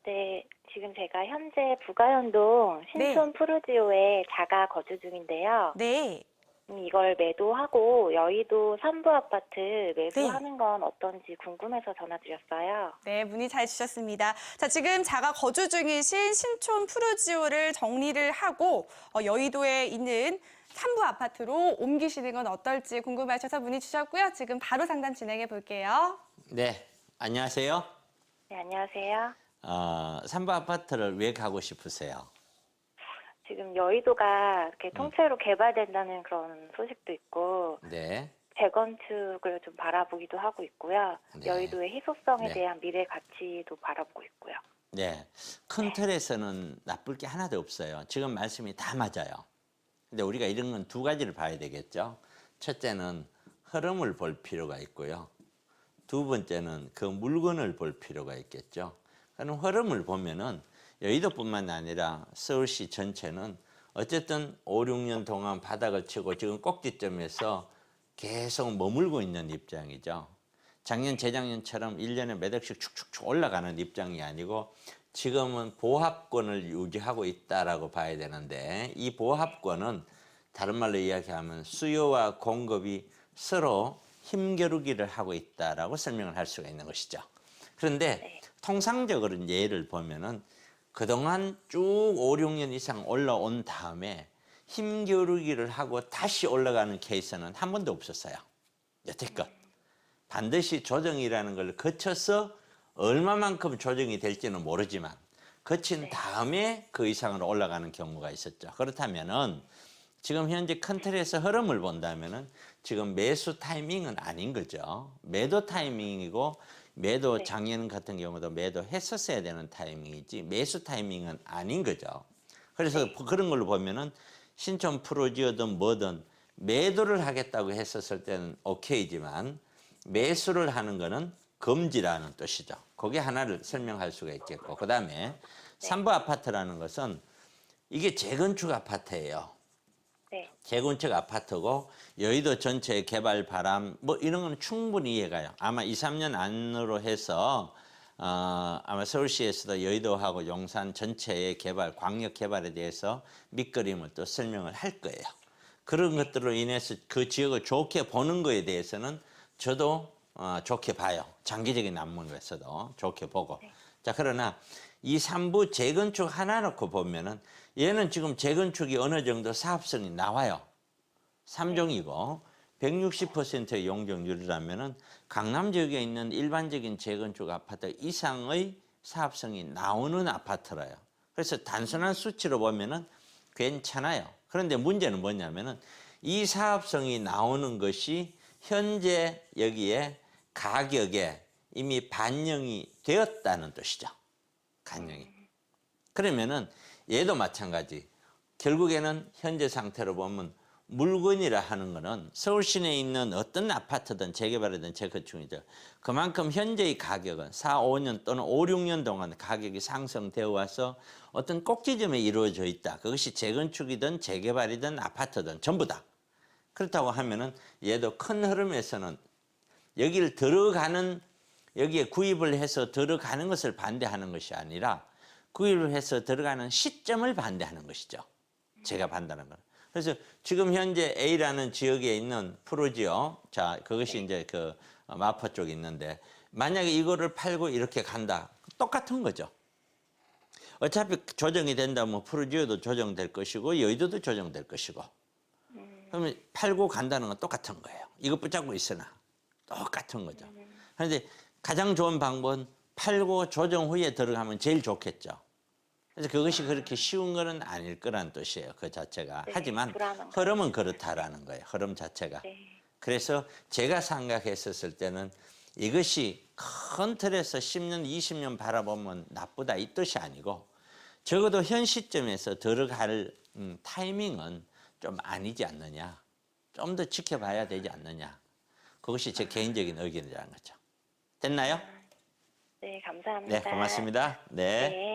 네, 지금 제가 현재 부가연동 네. 신촌 푸르지오에 자가 거주 중인데요. 네. 이걸 매도하고 여의도 3부 아파트 네. 매수하는 건 어떤지 궁금해서 전화드렸어요. 네, 문의 잘 주셨습니다. 자, 지금 자가 거주 중이신 신촌 푸르지오를 정리를 하고 여의도에 있는 3부 아파트로 옮기시는 건 어떨지 궁금하셔서 문의 주셨고요. 지금 바로 상담 진행해 볼게요. 네, 안녕하세요. 네, 안녕하세요. 삼부 아파트를 왜 가고 싶으세요? 지금 여의도가 이렇게 통째로 개발된다는 그런 소식도 있고 네, 재건축을 좀 바라보기도 하고 있고요. 네. 여의도의 희소성에 네. 대한 미래 가치도 바라보고 있고요. 네. 큰 틀에서는 나쁠 게 하나도 없어요. 지금 말씀이 다 맞아요. 근데 우리가 이런 건 두 가지를 봐야 되겠죠. 첫째는 흐름을 볼 필요가 있고요. 두 번째는 그 물건을 볼 필요가 있겠죠. 그런 흐름을 보면은 여의도뿐만 아니라 서울시 전체는 어쨌든 5, 6년 동안 바닥을 치고 지금 꼭지점에서 계속 머물고 있는 입장이죠. 작년, 재작년처럼 1년에 몇 억씩 축축축 올라가는 입장이 아니고 지금은 보합권을 유지하고 있다라고 봐야 되는데 이 보합권은 다른 말로 이야기하면 수요와 공급이 서로 힘겨루기를 하고 있다라고 설명을 할 수가 있는 것이죠. 그런데 통상적으로 예를 보면은 그동안 쭉 5, 6년 이상 올라온 다음에 힘겨루기를 하고 다시 올라가는 케이스는 한 번도 없었어요. 여태껏. 반드시 조정이라는 걸 거쳐서 얼마만큼 조정이 될지는 모르지만 거친 다음에 그 이상으로 올라가는 경우가 있었죠. 그렇다면은 지금 현재 큰 틀에서 흐름을 본다면은 지금 매수 타이밍은 아닌 거죠. 매도 타이밍이고 매도 작년 같은 경우도 매도했었어야 되는 타이밍이지 매수 타이밍은 아닌 거죠. 그래서 그런 걸로 보면은 신촌 푸르지오든 뭐든 매도를 하겠다고 했었을 때는 오케이지만 매수를 하는 거는 금지라는 뜻이죠. 그게 하나를 설명할 수가 있겠고 그다음에 삼부 아파트라는 것은 이게 재건축 아파트예요. 네. 재건축 아파트고 여의도 전체 개발 바람 뭐 이런 거는 충분히 이해가요. 아마 2, 3년 안으로 해서 아마 서울시에서도 여의도하고 용산 전체의 개발, 광역 개발에 대해서 밑그림을 또 설명을 할 거예요. 그런 것들로 인해서 그 지역을 좋게 보는 거에 대해서는 저도 좋게 봐요. 장기적인 안목에서도 좋게 보고. 자, 그러나 이 3부 재건축 하나 놓고 보면은 얘는 지금 재건축이 어느 정도 사업성이 나와요. 3종이고 160%의 용적률이라면은 강남 지역에 있는 일반적인 재건축 아파트 이상의 사업성이 나오는 아파트라요. 그래서 단순한 수치로 보면은 괜찮아요. 그런데 문제는 뭐냐면은 이 사업성이 나오는 것이 현재 여기에 가격에 이미 반영이 되었다는 뜻이죠. 간영이. 그러면은 얘도 마찬가지. 결국에는 현재 상태로 보면 물건이라 하는 거는 서울 시내에 있는 어떤 아파트든 재개발이든 재건축이든 그만큼 현재의 가격은 4, 5년 또는 5, 6년 동안 가격이 상승되어 와서 어떤 꼭지점에 이루어져 있다. 그것이 재건축이든 재개발이든 아파트든 전부 다. 그렇다고 하면은 얘도 큰 흐름에서는 여기를 들어가는 여기에 구입을 해서 들어가는 것을 반대하는 것이 아니라 구입을 해서 들어가는 시점을 반대하는 것이죠. 제가 판단하는 건. 그래서 지금 현재 A라는 지역에 있는 푸르지오, 자, 그것이 이제 그 마포 쪽에 있는데 만약에 이거를 팔고 이렇게 간다. 똑같은 거죠. 어차피 조정이 된다면 푸르지오도 조정될 것이고 여의도도 조정될 것이고. 그러면 팔고 간다는 건 똑같은 거예요. 이거 붙잡고 있으나 똑같은 거죠. 그런데 가장 좋은 방법은 팔고 조정 후에 들어가면 제일 좋겠죠. 그래서 그것이 그렇게 쉬운 거는 아닐 거란 뜻이에요. 그 자체가. 하지만 흐름은 그렇다라는 거예요. 흐름 자체가. 그래서 제가 생각했었을 때는 이것이 큰 틀에서 10년, 20년 바라보면 나쁘다 이 뜻이 아니고 적어도 현 시점에서 들어갈 타이밍은 좀 아니지 않느냐. 좀 더 지켜봐야 되지 않느냐. 그것이 제 개인적인 의견이라는 거죠. 됐나요? 네, 감사합니다. 네, 고맙습니다. 네. 네.